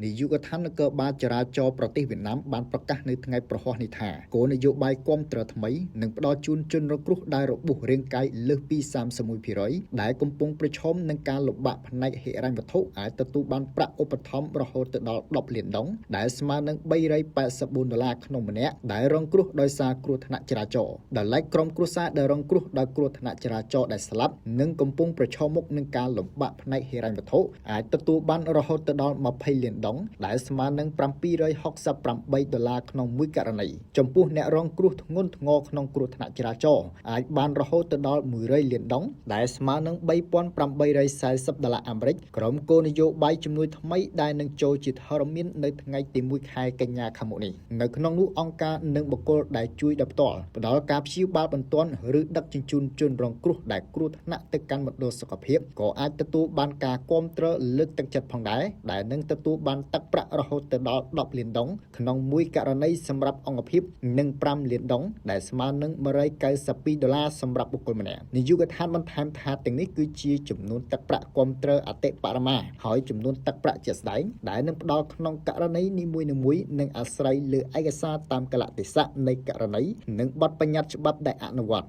នាយកដ្ឋាននគរបាលចរាចរណ៍ប្រទេសវៀតណាមបានប្រកាសនៅថ្ងៃប្រហ័សនេះថាគោលនយោបាយគាំទ្រថ្មីនឹងផ្ដល់ជូនជនរងគ្រោះដែលរបួសរាងកាយលើសពី 31% ដែលកំពុងប្រឈមនឹងការលំបាកផ្នែកហិរញ្ញវត្ថុអាចទទួលបានប្រាក់ឧបត្ថម្ភរហូតទៅដល់10លានដុងដែលស្មើនឹង$384ក្នុងម្នាក់ដែលរងគ្រោះដោយសារគ្រោះថ្នាក់ចរាចរណ៍ដែលឡែកក្រុមគ្រួសារដែលរងគ្រោះដោយគ្រោះថ្នាក់ចរាចរណ៍ដែលស្លាប់និងកំពុងប្រឈមមុខនឹងការលំបាកផ្នែកហិរញ្ញវត្ថុអាចទទួលបានរហូតទៅដល់20លានដុងដែលស្មើនឹង$768ក្នុងមួយករណីចំពោះអ្នករងគ្រោះធ្ងន់ធ្ងរក្នុងគ្រោះថ្នាក់ចរាចរណ៍អាចបានរហូតទៅដល់100លានដុងដែលស្មើនឹង$3840អាមេរិកក្រុមគោលនយោបាយជំនួយថ្មីដែលនឹងចូលជាធរមាននៅថ្ងៃទី1ខែកញ្ញាខាងមុខនេះនៅក្នុងនោះអង្គការនិងបុគ្គលដែលជួយដោយផ្ទាល់ផ្ដល់ការព្យាបាលបន្ទាន់ឬដឹកជញ្ជូនជនរងគ្រោះដែលគ្រោះថ្នាក់ទៅកាន់មណ្ឌលសុខភាពក៏អាចទទួលបានការគាំទ្រលើកទឹកចិត្តផងដែរដែលនឹងទទួលបានទឹកប្រាក់រហូតទៅដល់10លានដុងក្នុងមួយករណីសម្រាប់អង្គភាពនិង5លានដុងដែលស្មើនឹង$192សម្រាប់បុគ្គលម្នាក់នាយកដ្ឋានបន្ថែមថាទាំងនេះគឺជាចំនួនទឹកប្រាក់គាំទ្រអតិបរមាហើយចំនួនទឹកប្រាក់ជាក់ស្ដែងដែលនឹងផ្ដល់ក្នុងករណីនីមួយៗនឹងអាស្រ័យលើឯកសារតាមកលៈទេសៈនៃករណីនិងបទបញ្ញត្តិច្បាប់ដែលអនុវត្ត